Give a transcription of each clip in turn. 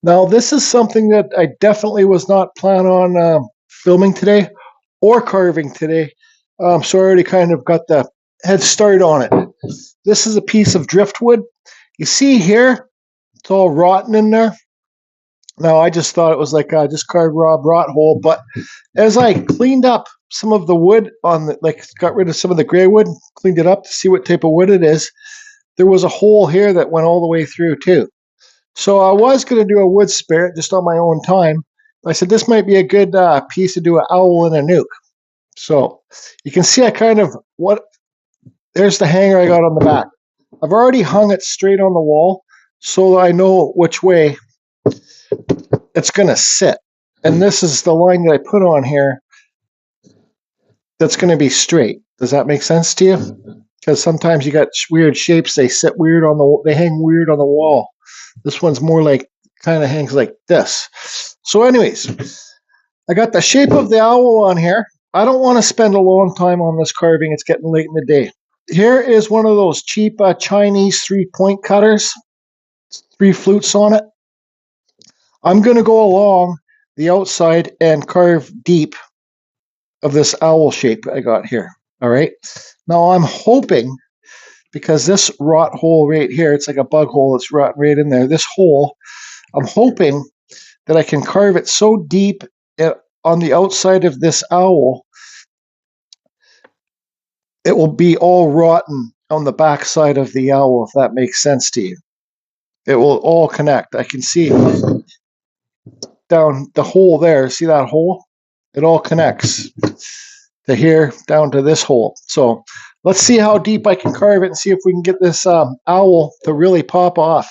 Now, this is something that I definitely was not planning on filming today or carving today. So I already kind of got the head start on it. This is a piece of driftwood. You see here, it's all rotten in there. Now, I just thought it was like just carved raw rot hole, but as I cleaned up some of the wood on the, like got rid of some of the gray wood, cleaned it up to see what type of wood it is, there was a hole here that went all the way through too. So I was going to do a wood spirit just on my own time. I said this might be a good piece to do an owl and a nook. So you can see I kind of there's the hanger I got on the back. I've already hung it straight on the wall so I know which way it's going to sit. And this is the line that I put on here that's going to be straight. Does that make sense to you? Because sometimes you got weird shapes. They sit weird they hang weird on the wall. This one's more like, kind of hangs like this. So anyways, I got the shape of the owl on here. I don't want to spend a long time on this carving. It's getting late in the day. Here is one of those cheap Chinese 3-point cutters. 3 flutes on it. I'm going to go along the outside and carve deep of this owl shape I got here. All right. Now I'm hoping, because this rot hole right here, it's like a bug hole that's rotting right in there. This hole, I'm hoping that I can carve it so deep on the outside of this owl, it will be all rotten on the back side of the owl, if that makes sense to you. It will all connect. I can see down the hole there. See that hole? It all connects to here down to this hole. So let's see how deep I can carve it and see if we can get this owl to really pop off.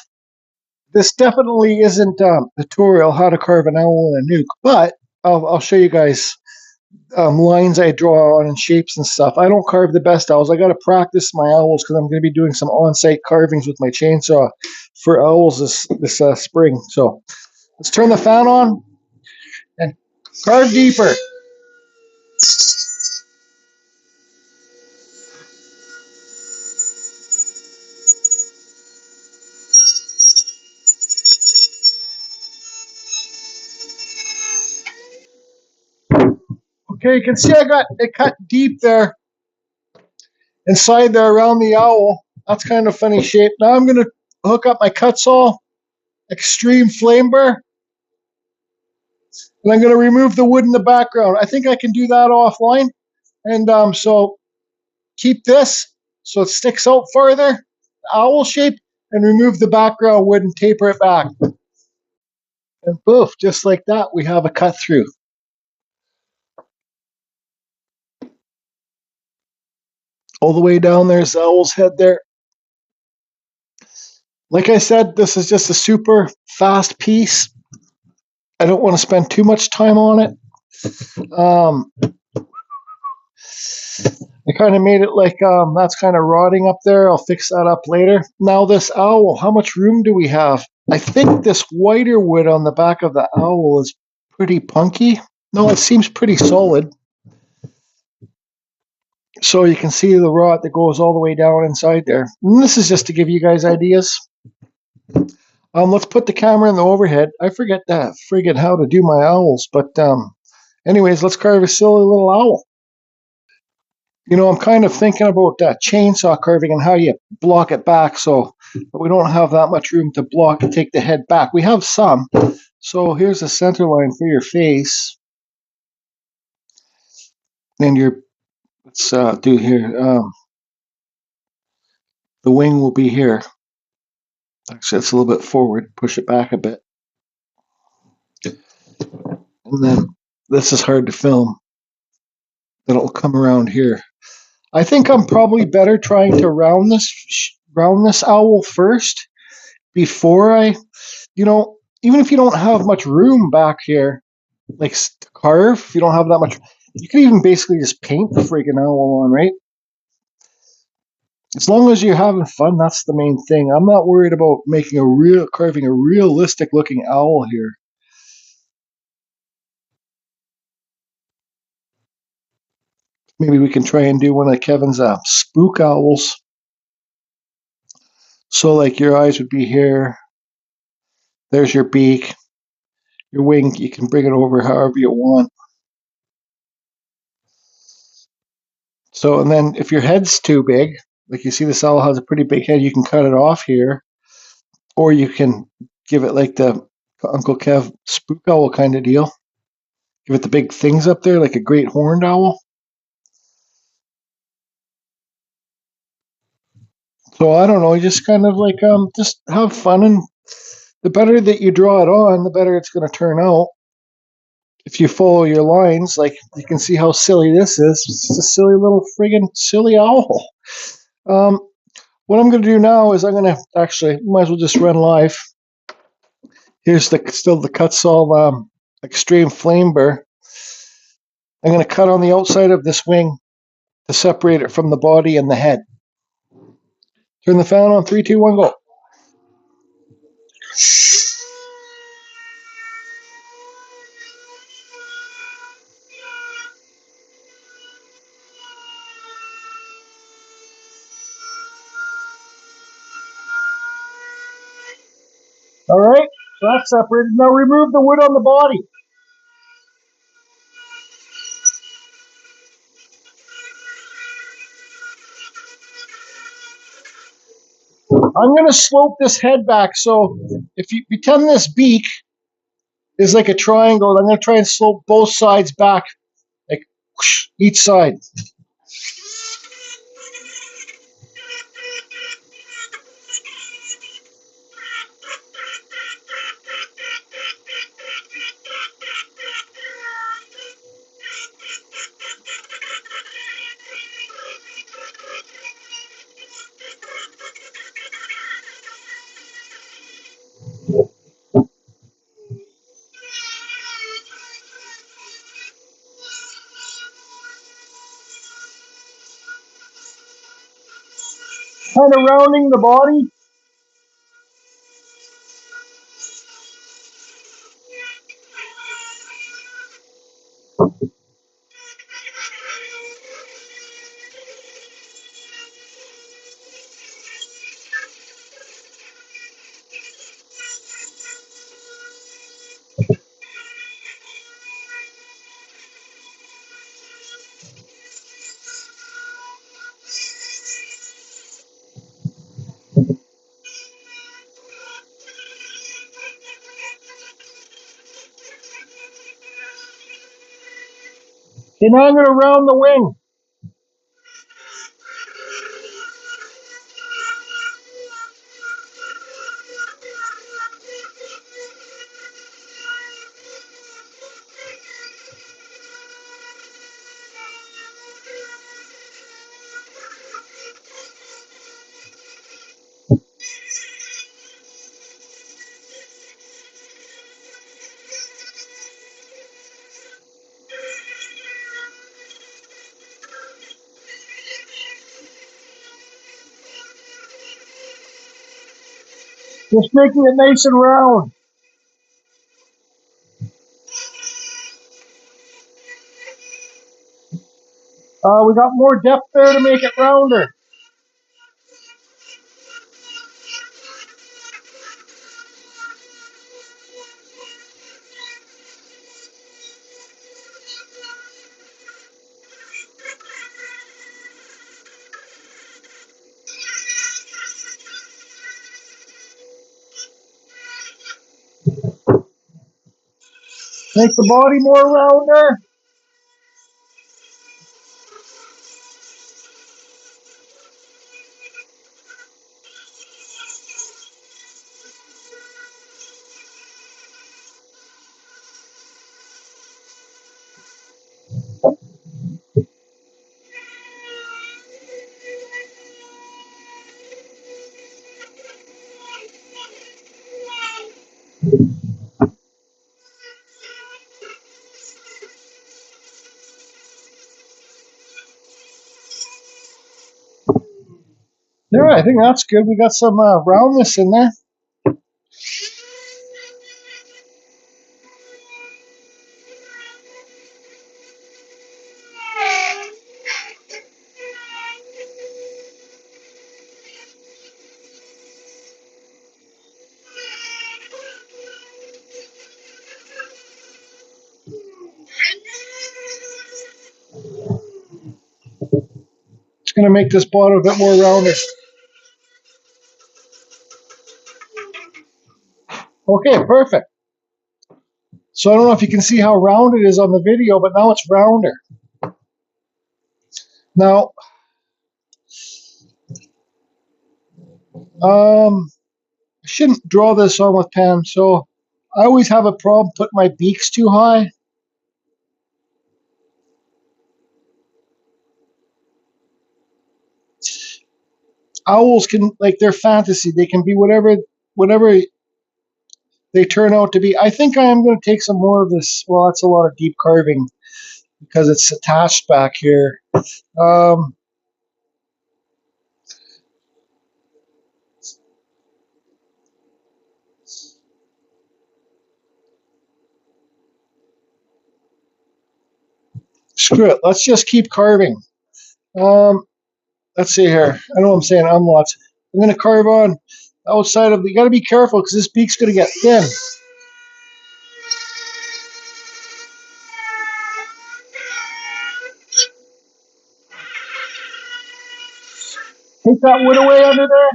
This definitely isn't a tutorial how to carve an owl and a nook, but I'll show you guys lines I draw on and shapes and stuff. I don't carve the best owls. I got to practice my owls because I'm going to be doing some on-site carvings with my chainsaw for owls this spring. So let's turn the fan on and carve deeper. Okay, you can see I got it cut deep there inside there around the owl. That's kind of funny shape. Now I'm going to hook up my Kutzall extreme flame burr, and I'm going to remove the wood in the background. I think I can do that offline. And so keep this so it sticks out farther, the owl shape, and remove the background wood and taper it back. And poof, just like that, we have a cut through. All the way down there's the owl's head there. Like I said, this is just a super fast piece. I don't want to spend too much time on it. I kind of made it like that's kind of rotting up there. I'll fix that up later. Now this owl, how much room do we have? I think this whiter wood on the back of the owl is pretty punky. No, it seems pretty solid. So you can see the rot that goes all the way down inside there. And this is just to give you guys ideas. Let's put the camera in the overhead. I forget that friggin' how to do my owls, but anyways, let's carve a silly little owl. You know, I'm kind of thinking about chainsaw carving and how you block it back, but we don't have that much room to block and take the head back. We have some. So here's the center line for your face. And let's do here. The wing will be here. Actually, it's a little bit forward. Push it back a bit. And then this is hard to film. Then it'll come around here. I think I'm probably better trying to round this owl first before even if you don't have much room back here, like to carve, if you don't have that much, you can even basically just paint the freaking owl on, right? As long as you're having fun, that's the main thing. I'm not worried about carving a realistic looking owl here. Maybe we can try and do one of Kevin's spook owls. So like your eyes would be here. There's your beak. your wing, you can bring it over however you want. So, and then if your head's too big, like you see this owl has a pretty big head, you can cut it off here, or you can give it like the Uncle Kev spook owl kind of deal. Give it the big things up there, like a great horned owl. So I don't know, you just kind of like just have fun, and the better that you draw it on, the better it's going to turn out. If you follow your lines, like you can see how silly this is. It's just a silly little friggin' silly owl. Um, what I'm going to do now is I'm going to actually might as well just run live. Here's still the Kutzall extreme flame burr. I'm going to cut on the outside of this wing to separate it from the body and the head. Turn the fan on. 3, 2, 1, go. All right, so that's separated. Now remove the wood on the body. I'm going to slope this head back. So if you pretend this beak is like a triangle, I'm going to try and slope both sides back, like whoosh, each side. Kind of rounding the body. Okay, now I'm going to round the wing. Just making it nice and round. We got more depth there to make it rounder. Make the body more rounder. Yeah, I think that's good. We got some roundness in there. It's going to make this bottom a bit more rounded. Okay, perfect. So I don't know if you can see how round it is on the video, but now it's rounder. Now, I shouldn't draw this on with pen, so I always have a problem putting my beaks too high. Owls can, like, they're fantasy. They can be whatever they turn out to be. I think I am going to take some more of this. Well, that's a lot of deep carving because it's attached back here. Um, Screw it. Let's just keep carving. Let's see here. I know I'm saying lots. I'm going to carve on the outside of the. You got to be careful because this beak's going to get thin. Take that wood away under there.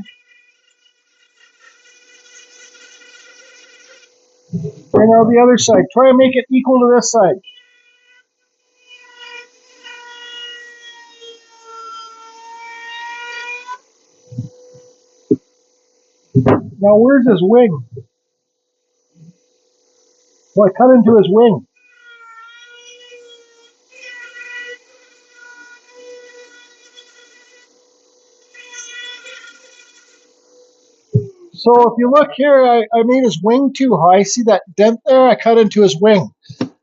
And now the other side. Try and make it equal to this side. Now where's his wing? Well, I cut into his wing. So if you look here, I made his wing too high. See that dent there? I cut into his wing.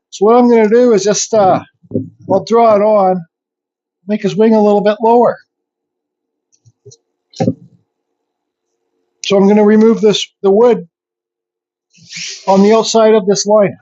So what I'm going to do is just, I'll draw it on, make his wing a little bit lower. So I'm going to remove the wood on the outside of this line.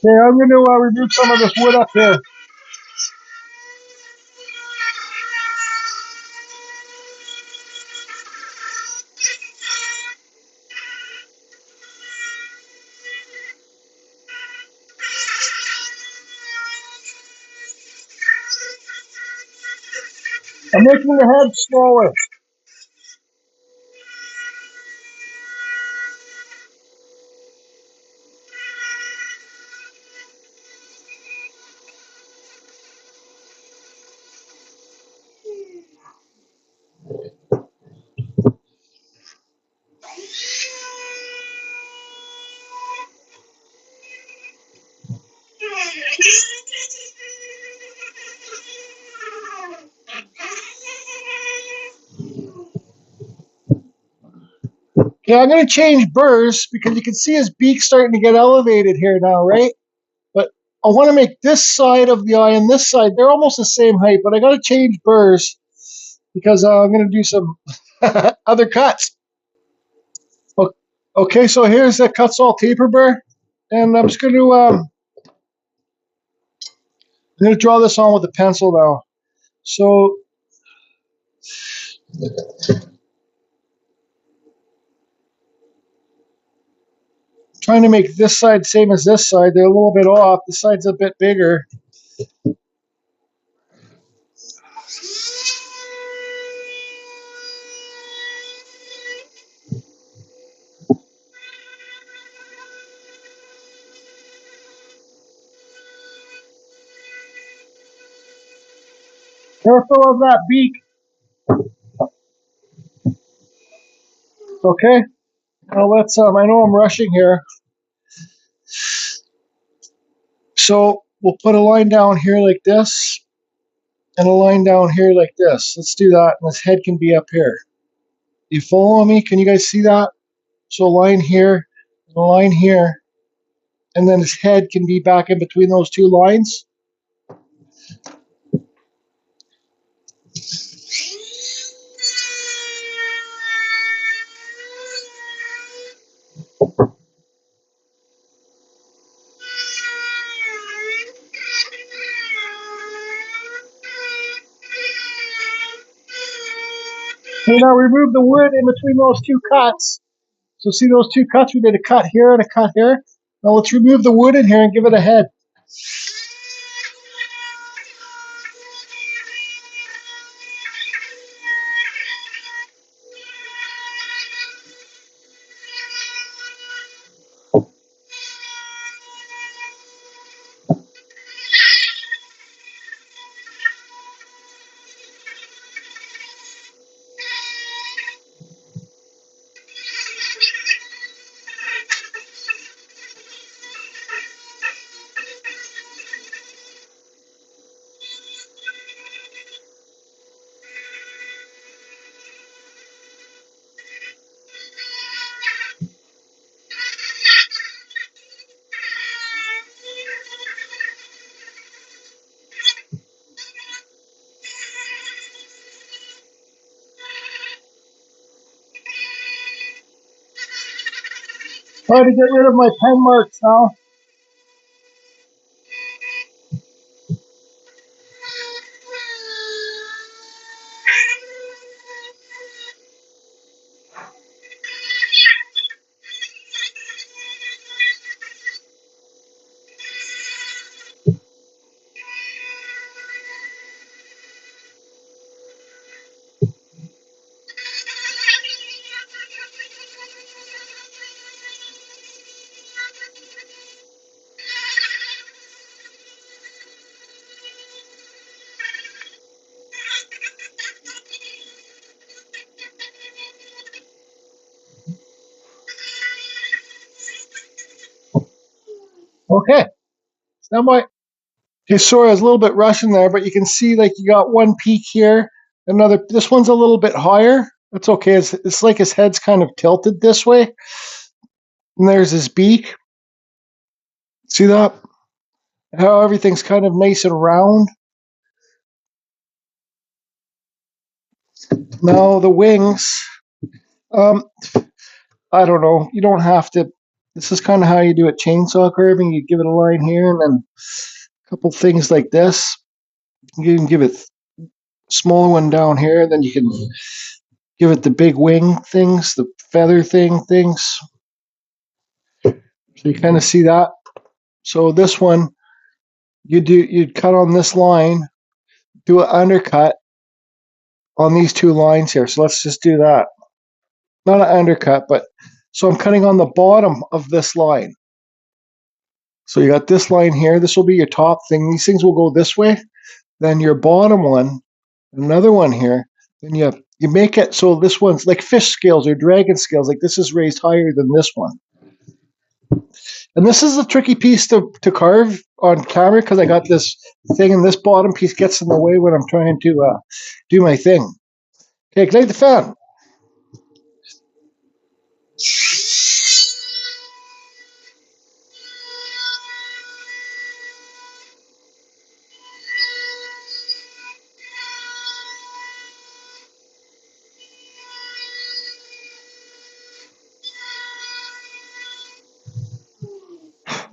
Okay, I'm going to remove some of this wood up here. I'm making the head smaller. Okay, I'm going to change burs because you can see his beak starting to get elevated here now, right? But I want to make this side of the eye and this side, they're almost the same height, but I got to change burs because I'm going to do some other cuts. Okay, so here's the Kutzall taper burr, and I'm just going to draw this on with a pencil now. So trying to make this side same as this side. They're a little bit off. This side's a bit bigger. Careful of that beak. Okay. Now let's. I know I'm rushing here, so we'll put a line down here like this, and a line down here like this. Let's do that, and this head can be up here. You follow me? Can you guys see that? So a line here, and a line here, and then his head can be back in between those two lines. Okay, now remove the wood in between those two cuts. So see those two cuts? We did a cut here and a cut here. Now let's remove the wood in here and give it a head. Try to get rid of my pen marks now. Okay, stand by. Okay, sorry, I was a little bit rushing there, but you can see like you got one peak here, another. This one's a little bit higher. That's okay. It's like his head's kind of tilted this way. And there's his beak. See that? How everything's kind of nice and round. Now the wings. Um, I don't know. You don't have to. This is kind of how you do it chainsaw carving. You give it a line here and then a couple things like this. You can give it a smaller one down here. Then you can give it the big wing things, the feather things. So you kind of see that. So this one, you'd cut on this line, do an undercut on these two lines here. So let's just do that. Not an undercut, but so I'm cutting on the bottom of this line. So you got this line here. This will be your top thing. These things will go this way. Then your bottom one, another one here. Then you make it so this one's like fish scales or dragon scales. Like this is raised higher than this one. And this is a tricky piece to carve on camera because I got this thing and this bottom piece gets in the way when I'm trying to do my thing. Okay, ignite the fan.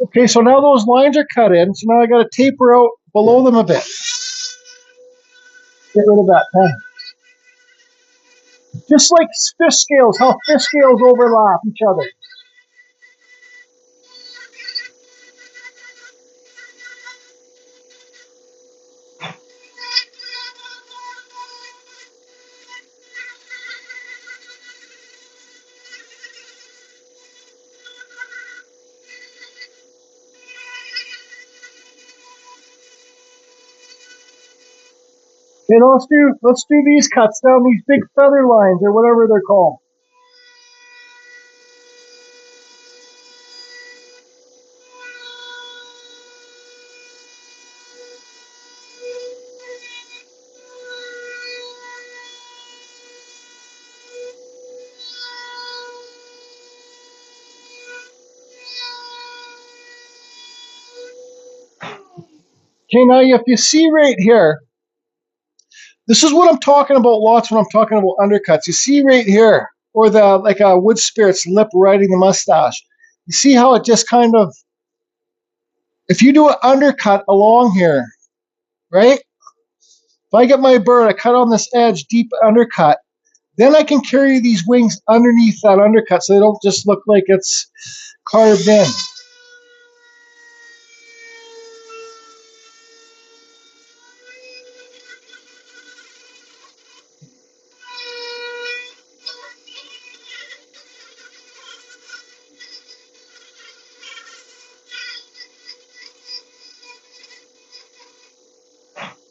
Okay, so now those lines are cut in. So now I got to taper out below them a bit. Get rid of that pen. Just like fish scales, how fish scales overlap each other. Okay, let's do these cuts down these big feather lines or whatever they're called. Okay, now if you see right here, this is what I'm talking about lots when I'm talking about undercuts. You see right here, or the like a wood spirit's lip riding the mustache. You see how it just kind of, if you do an undercut along here, right? If I get my burr, I cut on this edge, deep undercut, then I can carry these wings underneath that undercut so they don't just look like it's carved in.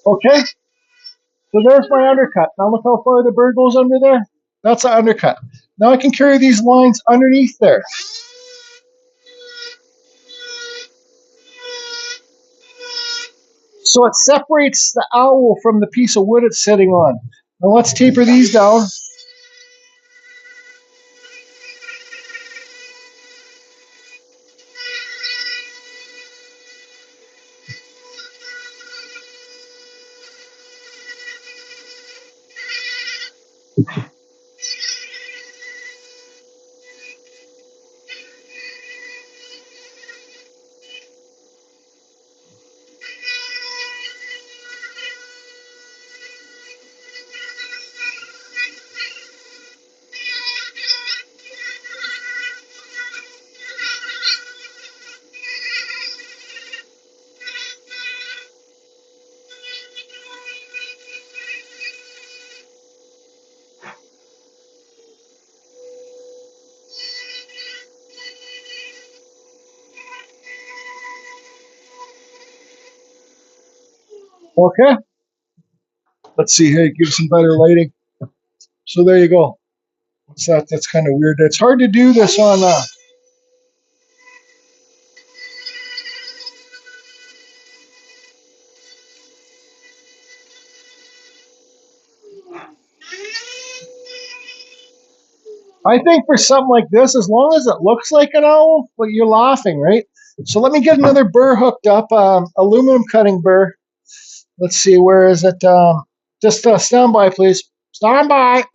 Okay, so there's my undercut. Now look how far the bird goes under there. That's an undercut. Now I can carry these lines underneath there. So it separates the owl from the piece of wood it's sitting on. Now let's taper these down. Okay, let's see here, give some better lighting. So there you go. So that's kind of weird. It's hard to do this on I think for something like this, as long as it looks like an owl, but you're laughing, right? So let me get another burr hooked up, aluminum cutting burr. Let's see, where is it? Just stand by, please. Stand by.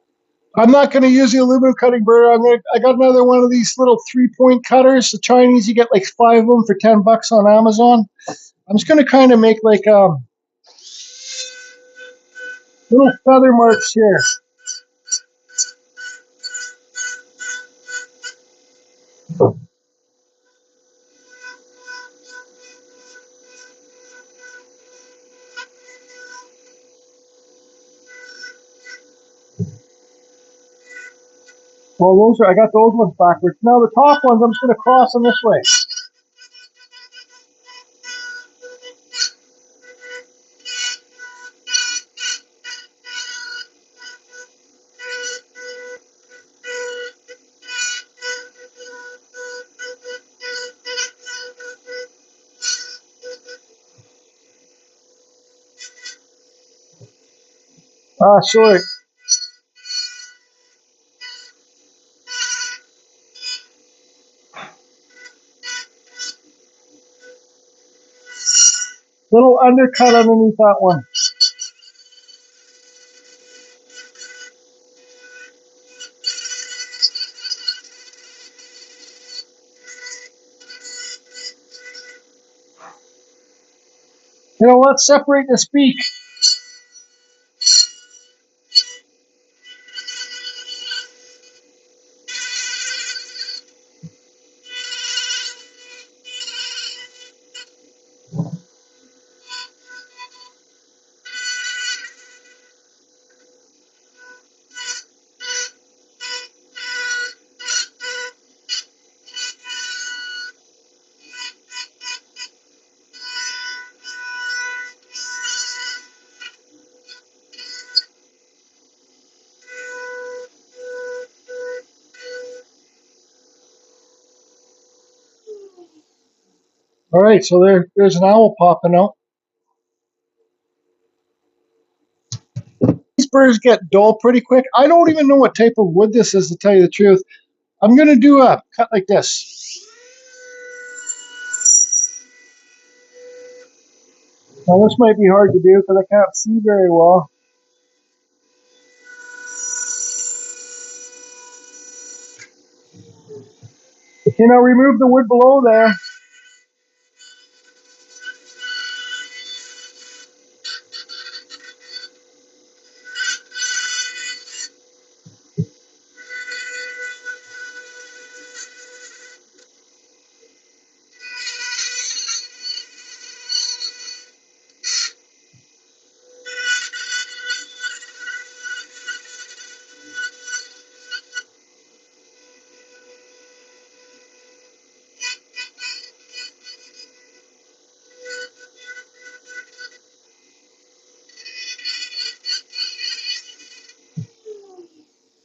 I'm not going to use the aluminum cutting burr. I got another one of these little 3-point cutters. The Chinese, you get like 5 of them for $10 on Amazon. I'm just going to kind of make like little feather marks here. Well, I got those ones backwards. Now the top ones, I'm just going to cross them this way. Sorry. Little undercut underneath that one. You know, let's separate this beak. All right, so there's an owl popping out. These burrs get dull pretty quick. I don't even know what type of wood this is, to tell you the truth. I'm going to do a cut like this. Now this might be hard to do because I can't see very well. Okay, now remove the wood below there.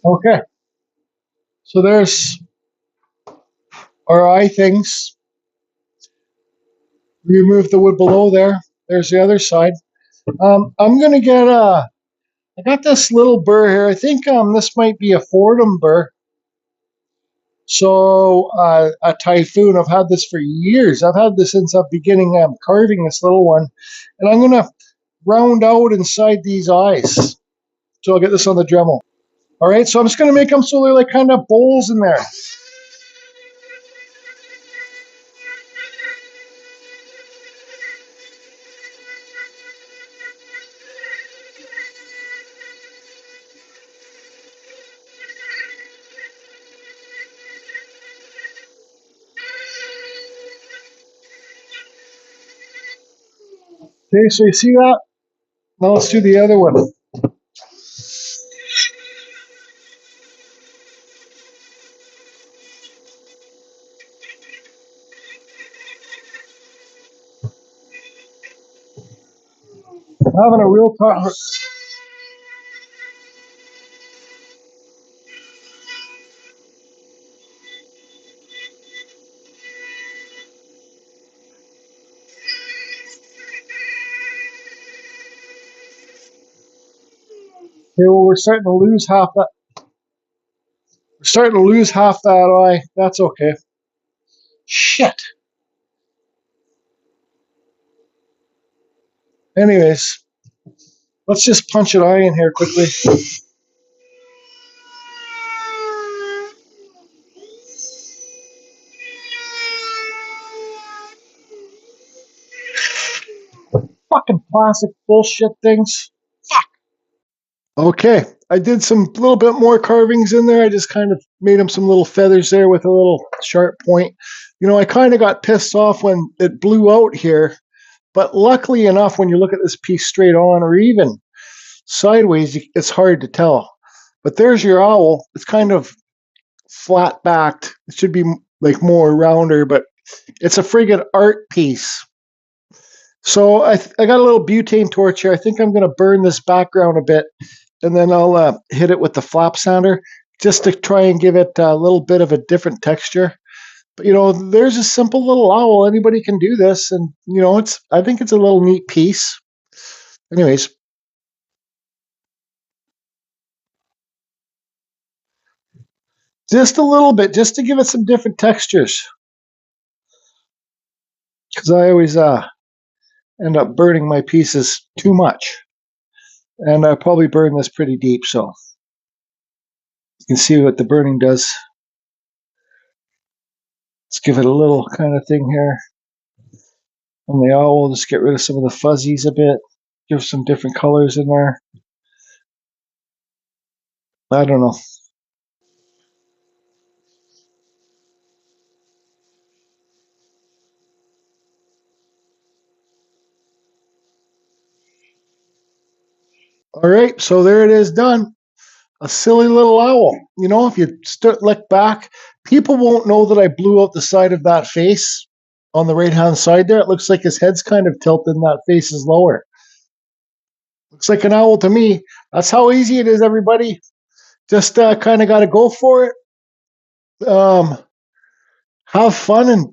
Okay, so there's our eye things. Remove the wood below there. There's the other side. I'm gonna get I got this little burr here. I think this might be a Fordham burr. So a Typhoon. I've had this for years. I've had this since I'm beginning carving this little one, and I'm gonna round out inside these eyes. So I'll get this on the Dremel. All right. So I'm just gonna make them so they're like kind of bowls in there. Okay. So you see that? Now let's do the other one. I'm having a real time. Okay, well, we're starting to lose half that. We're starting to lose half that eye. That's okay. Shit. Anyways, let's just punch an eye in here quickly. Fucking plastic bullshit things. Fuck. Okay, I did some little bit more carvings in there. I just kind of made them some little feathers there with a little sharp point. You know, I kind of got pissed off when it blew out here, but luckily enough, when you look at this piece straight on or even sideways, it's hard to tell. But there's your owl. It's kind of flat backed. It should be like more rounder, but it's a friggin' art piece. So I got a little butane torch here. I think I'm going to burn this background a bit, and then I'll hit it with the flap sander just to try and give it a little bit of a different texture. But you know, there's a simple little owl. Anybody can do this, and you know, I think it's a little neat piece. Anyways, just a little bit, just to give it some different textures, because I always end up burning my pieces too much, and I probably burn this pretty deep, so you can see what the burning does. Let's give it a little kind of thing here. On the owl, just get rid of some of the fuzzies a bit. Give some different colors in there. I don't know. All right, so there it is done. A silly little owl. You know, if you look back, people won't know that I blew out the side of that face on the right-hand side there. It looks like his head's kind of tilted and that face is lower. Looks like an owl to me. That's how easy it is, everybody. Just kind of got to go for it. Have fun. And,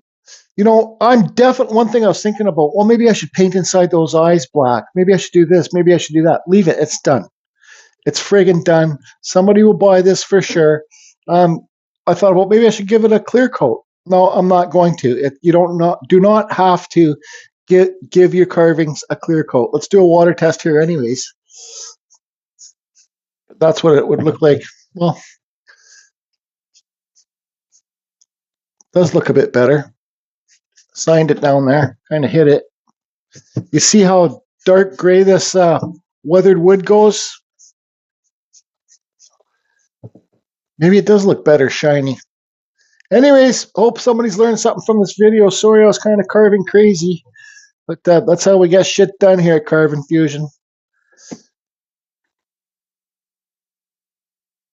you know, I'm definitely, one thing I was thinking about, well, maybe I should paint inside those eyes black. Maybe I should do this. Maybe I should do that. Leave it. It's done. It's friggin' done. Somebody will buy this for sure. I thought, well, maybe I should give it a clear coat. No, I'm not going to. You do not have to give your carvings a clear coat. Let's do a water test here, anyways. That's what it would look like. Well, Does look a bit better. Signed it down there, kind of hit it. You see how dark gray this weathered wood goes? Maybe it does look better shiny. Anyways, hope somebody's learned something from this video. Sorry I was kind of carving crazy, but that's how we get shit done here at Carving Fusion.